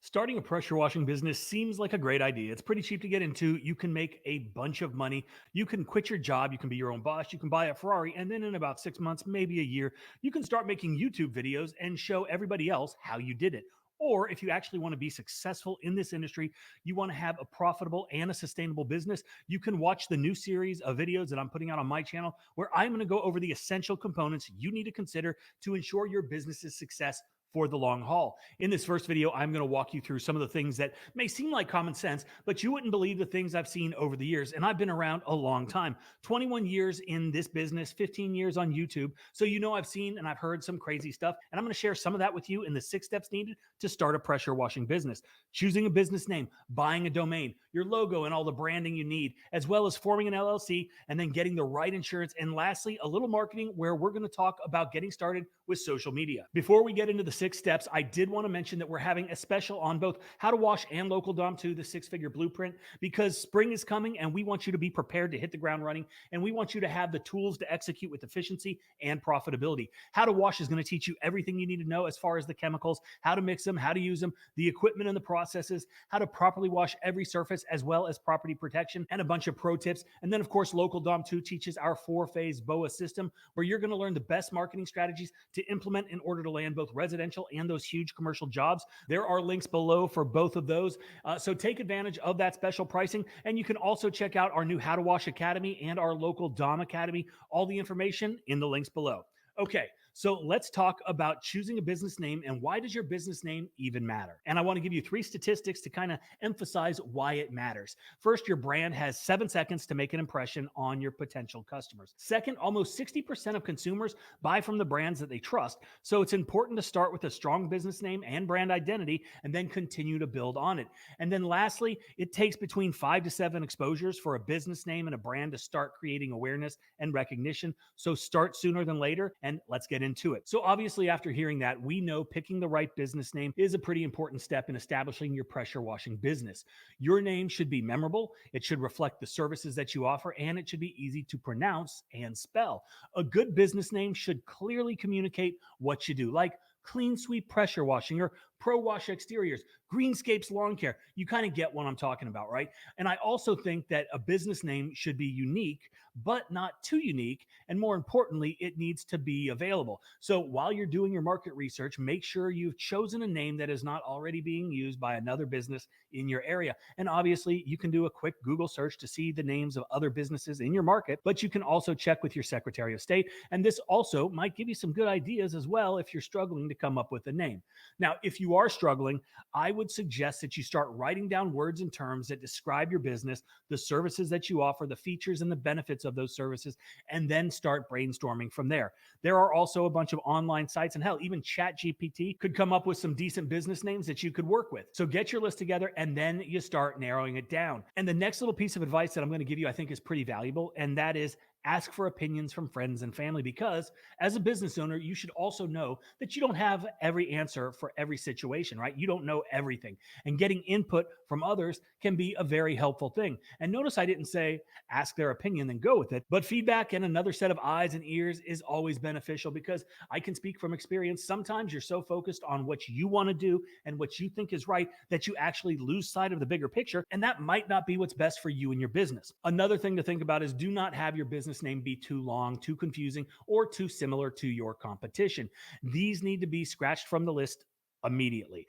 Starting a pressure washing business seems like a great idea. It's pretty cheap to get into. You can make a bunch of money. You can quit your job. You can be your own boss. You can buy a Ferrari. And then in about 6 months, maybe a year, you can start making YouTube videos and show everybody else how you did it. Or if you actually want to be successful in this industry, you want to have a profitable and a sustainable business, you can watch the new series of videos that I'm putting out on my channel, where I'm going to go over the essential components you need to consider to ensure your business's success for the long haul. In this first video, I'm going to walk you through some of the things that may seem like common sense, but you wouldn't believe the things I've seen over the years. And I've been around a long time, 21 years in this business, 15 years on YouTube. So, I've seen and I've heard some crazy stuff. And I'm going to share some of that with you in the 6 steps needed to start a pressure washing business. Choosing a business name, buying a domain, your logo and all the branding you need, as well as forming an LLC and then getting the right insurance. And lastly, a little marketing where we're going to talk about getting started with social media. Before we get into the 6 steps, I did want to mention that we're having a special on both How to Wash and Local Dom 2, the 6-figure blueprint, because spring is coming and we want you to be prepared to hit the ground running, and we want you to have the tools to execute with efficiency and profitability. How to Wash is going to teach you everything you need to know as far as the chemicals, how to mix them, how to use them, the equipment and the processes, how to properly wash every surface, as well as property protection, and a bunch of pro tips. And then, of course, Local Dom 2 teaches our 4-phase BOA system, where you're going to learn the best marketing strategies to implement in order to land both residential and those huge commercial jobs. There are links below for both of those. So take advantage of that special pricing. And you can also check out our new How to Wash Academy and our local Dom Academy. All the information in the links below. Okay, so let's talk about choosing a business name and why does your business name even matter? And I want to give you 3 statistics to kind of emphasize why it matters. First, your brand has 7 seconds to make an impression on your potential customers. Second, almost 60% of consumers buy from the brands that they trust. So it's important to start with a strong business name and brand identity and then continue to build on it. And then lastly, it takes between 5 to 7 exposures for a business name and a brand to start creating awareness and recognition. So start sooner than later. And let's get into it. So obviously, after hearing that, we know picking the right business name is a pretty important step in establishing your pressure washing business. Your name should be memorable. It should reflect the services that you offer, and it should be easy to pronounce and spell. A good business name should clearly communicate what you do, like Clean Sweep Pressure Washing or Pro Wash Exteriors, Greenscapes Lawn Care. You kind of get what I'm talking about, right? And I also think that a business name should be unique, but not too unique. And more importantly, it needs to be available. So while you're doing your market research, make sure you've chosen a name that is not already being used by another business in your area. And obviously, you can do a quick Google search to see the names of other businesses in your market, but you can also check with your Secretary of State. And this also might give you some good ideas as well if you're struggling to come up with a name. Now, if you are struggling, I would suggest that you start writing down words and terms that describe your business, the services that you offer, the features and the benefits of those services, and then start brainstorming from there. There are also a bunch of online sites, and hell, even ChatGPT could come up with some decent business names that you could work with. So get your list together and then you start narrowing it down. And the next little piece of advice that I'm going to give you, I think, is pretty valuable, and that is ask for opinions from friends and family, because as a business owner, you should also know that you don't have every answer for every situation, right? You don't know everything, and getting input from others can be a very helpful thing. And notice I didn't say ask their opinion then go with it, but feedback and another set of eyes and ears is always beneficial, because I can speak from experience. Sometimes you're so focused on what you want to do and what you think is right that you actually lose sight of the bigger picture, and that might not be what's best for you and your business. Another thing to think about is do not have your business name be too long, too confusing, or too similar to your competition. These need to be scratched from the list immediately.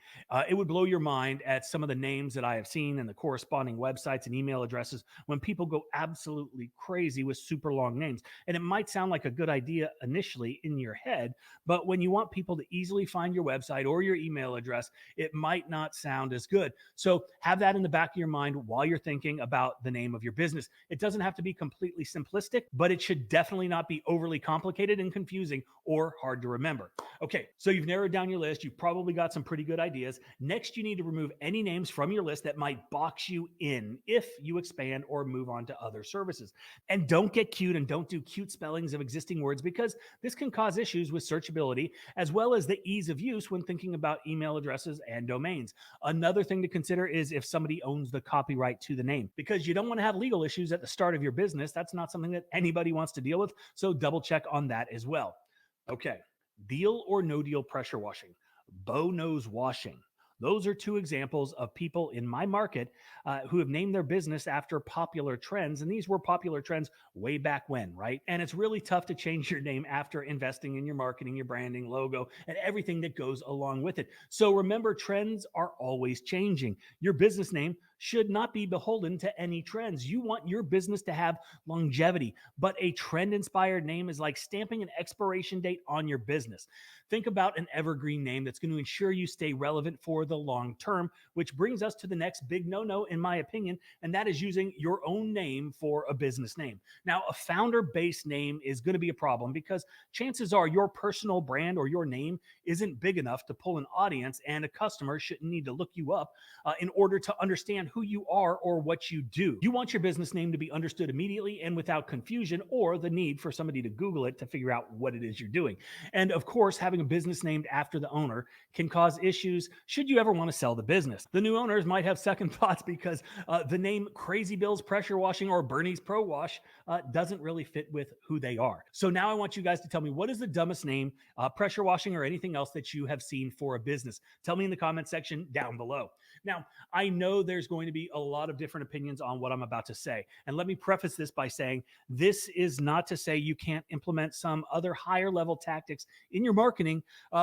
It would blow your mind at some of the names that I have seen and the corresponding websites and email addresses when people go absolutely crazy with super long names. And it might sound like a good idea initially in your head, but when you want people to easily find your website or your email address, it might not sound as good. So have that in the back of your mind while you're thinking about the name of your business. It doesn't have to be completely simplistic, but it should definitely not be overly complicated and confusing or hard to remember. Okay, so you've narrowed down your list. You've probably got some pretty good ideas. Next, you need to remove any names from your list that might box you in if you expand or move on to other services. And don't get cute and don't do cute spellings of existing words, because this can cause issues with searchability as well as the ease of use when thinking about email addresses and domains. Another thing to consider is if somebody owns the copyright to the name, because you don't want to have legal issues at the start of your business. That's not something that anybody wants to deal with. So double check on that as well. Okay, deal or no deal pressure washing. Bo knows washing. Those are two examples of people in my market who have named their business after popular trends. And these were popular trends way back when, right? And it's really tough to change your name after investing in your marketing, your branding, logo, and everything that goes along with it. So remember, trends are always changing. Your business name should not be beholden to any trends. You want your business to have longevity, but a trend inspired name is like stamping an expiration date on your business. Think about an evergreen name that's going to ensure you stay relevant for the long term, which brings us to the next big no no, in my opinion, and that is using your own name for a business name. Now, a founder based name is going to be a problem because chances are your personal brand or your name isn't big enough to pull an audience, and a customer shouldn't need to look you up in order to understand who you are or what you do. You want your business name to be understood immediately and without confusion or the need for somebody to Google it to figure out what it is you're doing. And of course, having a business named after the owner can cause issues should you ever want to sell the business. The new owners might have second thoughts because the name Crazy Bill's Pressure Washing or Bernie's Pro Wash doesn't really fit with who they are. So now I want you guys to tell me, what is the dumbest name, pressure washing or anything else that you have seen for a business? Tell me in the comment section down below. Now, I know there's going to be a lot of different opinions on what I'm about to say. And let me preface this by saying this is not to say you can't implement some other higher level tactics in your marketing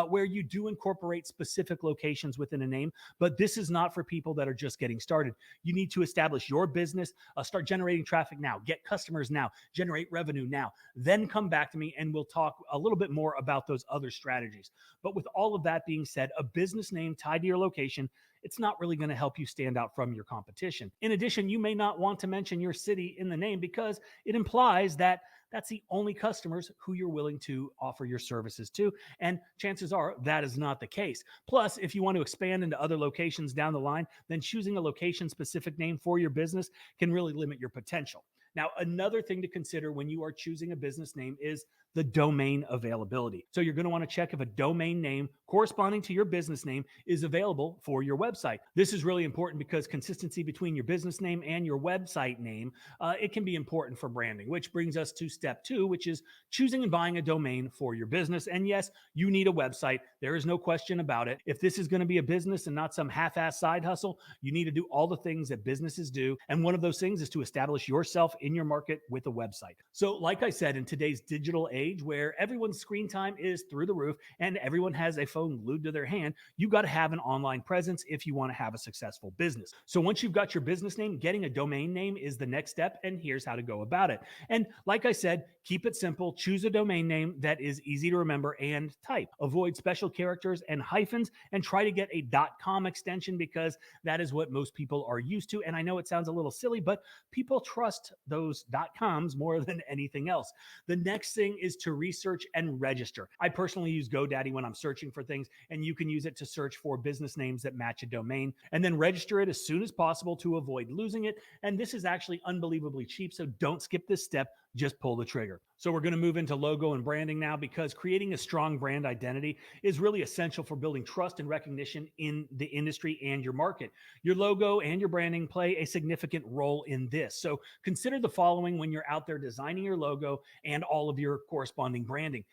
where you do incorporate specific locations within a name, but this is not for people that are just getting started. You need to establish your business, start generating traffic now, get customers now, generate revenue now, then come back to me and we'll talk a little bit more about those other strategies. But with all of that being said, a business name tied to your location, it's not really going to help you stand out from your competition. In addition, you may not want to mention your city in the name because it implies that that's the only customers who you're willing to offer your services to. And chances are that is not the case. Plus, if you want to expand into other locations down the line, then choosing a location specific name for your business can really limit your potential. Now, another thing to consider when you are choosing a business name is the domain availability. So you're going to want to check if a domain name corresponding to your business name is available for your website. This is really important because consistency between your business name and your website name, it can be important for branding, which brings us to step 2, which is choosing and buying a domain for your business. And yes, you need a website. There is no question about it. If this is going to be a business and not some half-ass side hustle, you need to do all the things that businesses do. And one of those things is to establish yourself in your market with a website. So like I said, in today's digital age where everyone's screen time is through the roof and everyone has a phone glued to their hand, you got to have an online presence if you want to have a successful business. So once you've got your business name, getting a domain name is the next step, and here's how to go about it. And like I said, keep it simple. Choose a domain name that is easy to remember and type. Avoid special characters and hyphens and try to get a .com extension because that is what most people are used to. And I know it sounds a little silly, but people trust those .coms more than anything else. The next thing is to research and register. I personally use GoDaddy when I'm searching for things, and you can use it to search for business names that match a domain and then register it as soon as possible to avoid losing it. And this is actually unbelievably cheap, so don't skip this step. Just pull the trigger. So we're going to move into logo and branding now because creating a strong brand identity is really essential for building trust and recognition in the industry and your market. Your logo and your branding play a significant role in this. So consider the following when you're out there designing your logo and all of your corresponding branding.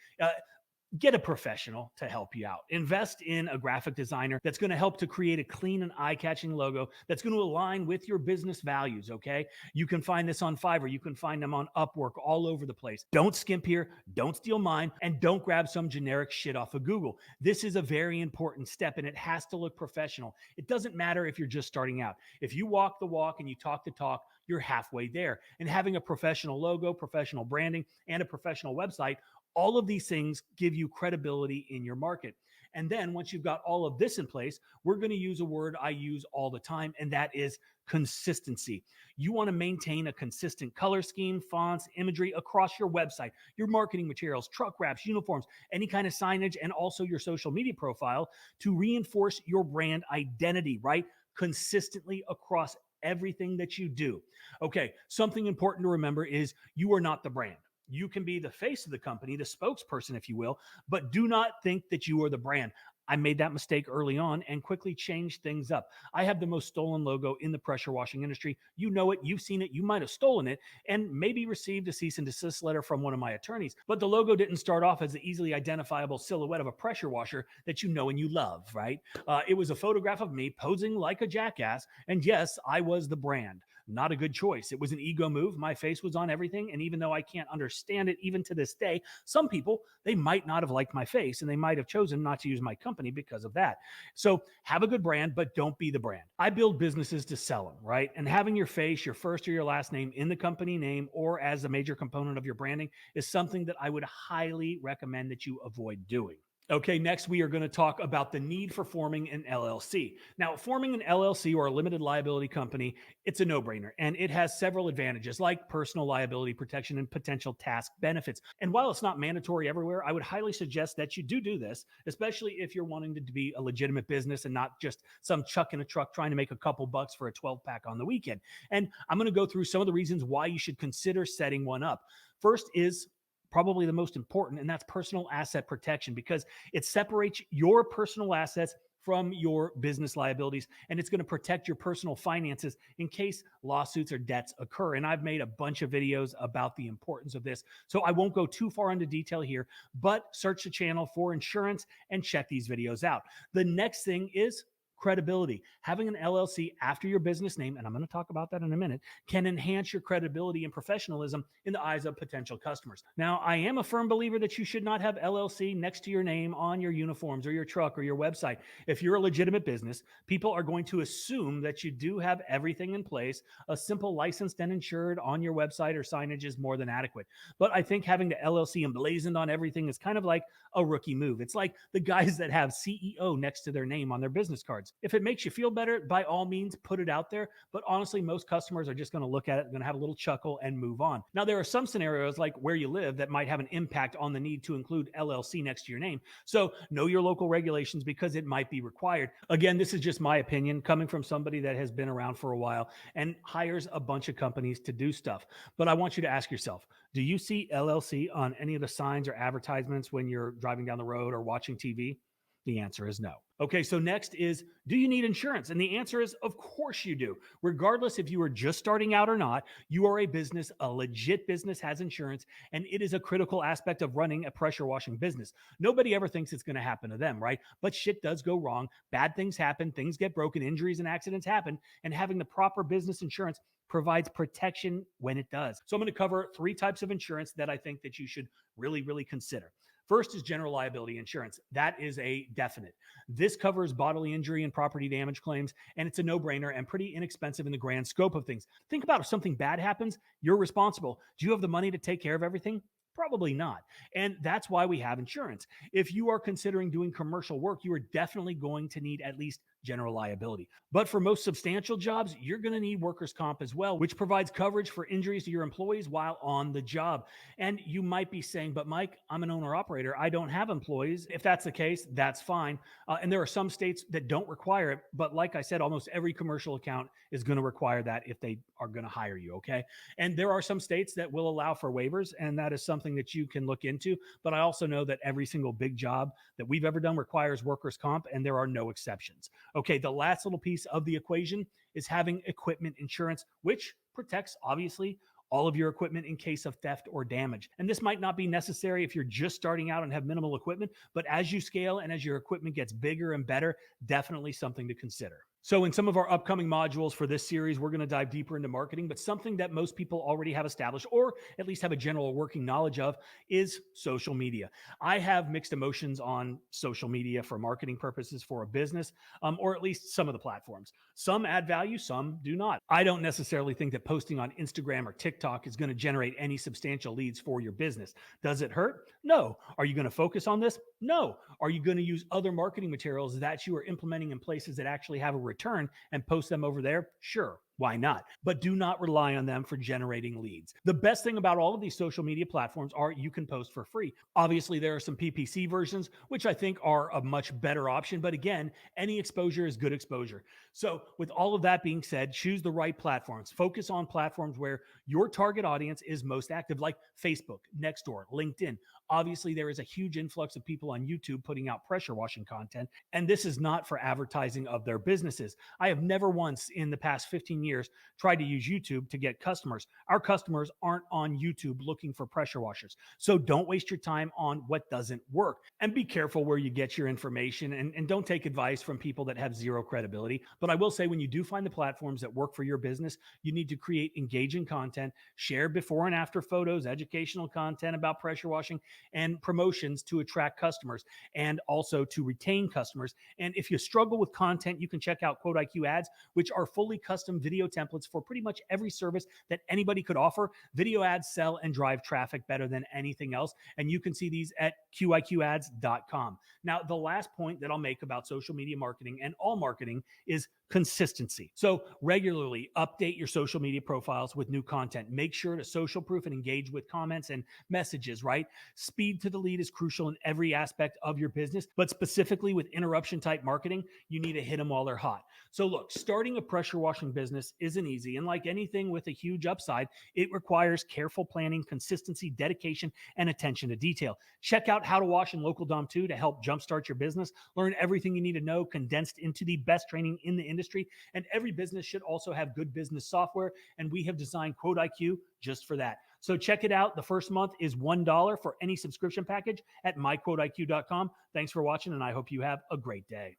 Get a professional to help you out. Invest in a graphic designer that's going to help to create a clean and eye-catching logo that's going to align with your business values, okay? You can find this on Fiverr. You can find them on Upwork, all over the place. Don't skimp here. Don't steal mine. And don't grab some generic shit off of Google. This is a very important step, and it has to look professional. It doesn't matter if you're just starting out. If you walk the walk and you talk the talk, you're halfway there. And having a professional logo, professional branding, and a professional website, all of these things give you credibility in your market. And then once you've got all of this in place, we're going to use a word I use all the time, and that is consistency. You want to maintain a consistent color scheme, fonts, imagery across your website, your marketing materials, truck wraps, uniforms, any kind of signage, and also your social media profile to reinforce your brand identity, right? Consistently across everything that you do. Okay, something important to remember is you are not the brand. You can be the face of the company, the spokesperson, if you will, but do not think that you are the brand. I made that mistake early on and quickly changed things up. I have the most stolen logo in the pressure washing industry. You know it, you've seen it, you might have stolen it, and maybe received a cease and desist letter from one of my attorneys. But the logo didn't start off as the easily identifiable silhouette of a pressure washer that you know and you love, right? It was a photograph of me posing like a jackass. And yes, I was the brand. Not a good choice. It was an ego move. My face was on everything. And even though I can't understand it even to this day, some people, they might not have liked my face and they might have chosen not to use my company because of that. So have a good brand, but don't be the brand. I build businesses to sell them, right? And having your face, your first or your last name in the company name or as a major component of your branding is something that I would highly recommend that you avoid doing. Okay, next we are going to talk about the need for forming an LLC. Now, forming an LLC or a limited liability company, it's a no-brainer and it has several advantages like personal liability protection and potential tax benefits. And while it's not mandatory everywhere, I would highly suggest that you do this, especially if you're wanting to be a legitimate business and not just some chuck in a truck trying to make a couple bucks for a 12-pack on the weekend. And I'm going to go through some of the reasons why you should consider setting one up. First is probably the most important, and that's personal asset protection because it separates your personal assets from your business liabilities, and it's going to protect your personal finances in case lawsuits or debts occur. And I've made a bunch of videos about the importance of this, so I won't go too far into detail here, but search the channel for insurance and check these videos out. The next thing is credibility. Having an LLC after your business name, and I'm going to talk about that in a minute, can enhance your credibility and professionalism in the eyes of potential customers. Now, I am a firm believer that you should not have LLC next to your name on your uniforms or your truck or your website. If you're a legitimate business, people are going to assume that you do have everything in place. A simple licensed and insured on your website or signage is more than adequate. But I think having the LLC emblazoned on everything is kind of like a rookie move. It's like the guys that have CEO next to their name on their business cards. If it makes you feel better, by all means, put it out there. But honestly, most customers are just going to look at it, going to have a little chuckle and move on. Now, there are some scenarios like where you live that might have an impact on the need to include LLC next to your name. So know your local regulations because it might be required. Again, this is just my opinion coming from somebody that has been around for a while and hires a bunch of companies to do stuff. But I want you to ask yourself, do you see LLC on any of the signs or advertisements when you're driving down the road or watching TV? The answer is no. Okay, so next is, do you need insurance? And the answer is, of course you do. Regardless if you are just starting out or not, you are a business, a legit business has insurance, and it is a critical aspect of running a pressure washing business. Nobody ever thinks it's going to happen to them, right? But shit does go wrong. Bad things happen, things get broken, injuries and accidents happen, and having the proper business insurance provides protection when it does. So I'm going to cover 3 types of insurance that I think that you should really consider. First is general liability insurance. That is a definite. This covers bodily injury and property damage claims, and it's a no-brainer and pretty inexpensive in the grand scope of things. Think about if something bad happens, you're responsible. Do you have the money to take care of everything? Probably not. And that's why we have insurance. If you are considering doing commercial work, you are definitely going to need at least general liability. But for most substantial jobs, you're going to need workers' comp as well, which provides coverage for injuries to your employees while on the job. And you might be saying, but Mike, I'm an owner operator. I don't have employees. If that's the case, that's fine. And there are some states that don't require it. But like I said, almost every commercial account is going to require that if they are going to hire you. Okay. And there are some states that will allow for waivers, and that is something that you can look into. But I also know that every single big job that we've ever done requires workers' comp, and there are no exceptions. Okay, the last little piece of the equation is having equipment insurance, which protects, obviously, all of your equipment in case of theft or damage. And this might not be necessary if you're just starting out and have minimal equipment, but as you scale and as your equipment gets bigger and better, definitely something to consider. So in some of our upcoming modules for this series, we're going to dive deeper into marketing, but something that most people already have established or at least have a general working knowledge of is social media. I have mixed emotions on social media for marketing purposes for a business, or at least some of the platforms. Some add value, some do not. I don't necessarily think that posting on Instagram or TikTok is going to generate any substantial leads for your business. Does it hurt? No. Are you going to focus on this? No. Are you going to use other marketing materials that you are implementing in places that actually have a return and post them over there? Sure. Why not? But do not rely on them for generating leads. The best thing about all of these social media platforms are you can post for free. Obviously, there are some PPC versions, which I think are a much better option. But again, any exposure is good exposure. So, with all of that being said, choose the right platforms. Focus on platforms where your target audience is most active, like Facebook, Nextdoor, LinkedIn. Obviously, there is a huge influx of people on YouTube putting out pressure washing content, and this is not for advertising of their businesses. I have never once in the past 15 years tried to use YouTube to get customers. Our customers aren't on YouTube looking for pressure washers. So don't waste your time on what doesn't work, and be careful where you get your information, and don't take advice from people that have zero credibility. But I will say, when you do find the platforms that work for your business, you need to create engaging content, share before and after photos, educational content about pressure washing, and promotions to attract customers and also to retain customers. And if you struggle with content, you can check out Quote IQ ads, which are fully custom video templates for pretty much every service that anybody could offer. Video ads sell and drive traffic better than anything else. And you can see these at qiqads.com. Now, the last point that I'll make about social media marketing and all marketing is consistency. So regularly update your social media profiles with new content. Make sure to social proof and engage with comments and messages, right? Speed to the lead is crucial in every aspect of your business, but specifically with interruption type marketing, you need to hit them while they're hot. So look, starting a pressure washing business isn't easy. And like anything with a huge upside, it requires careful planning, consistency, dedication, and attention to detail. Check out How to Wash in Local Dom 2 to help jumpstart your business. Learn everything you need to know condensed into the best training in the industry. And every business should also have good business software. And we have designed Quote IQ just for that. So check it out. The first month is $1 for any subscription package at myquoteiq.com. Thanks for watching, and I hope you have a great day.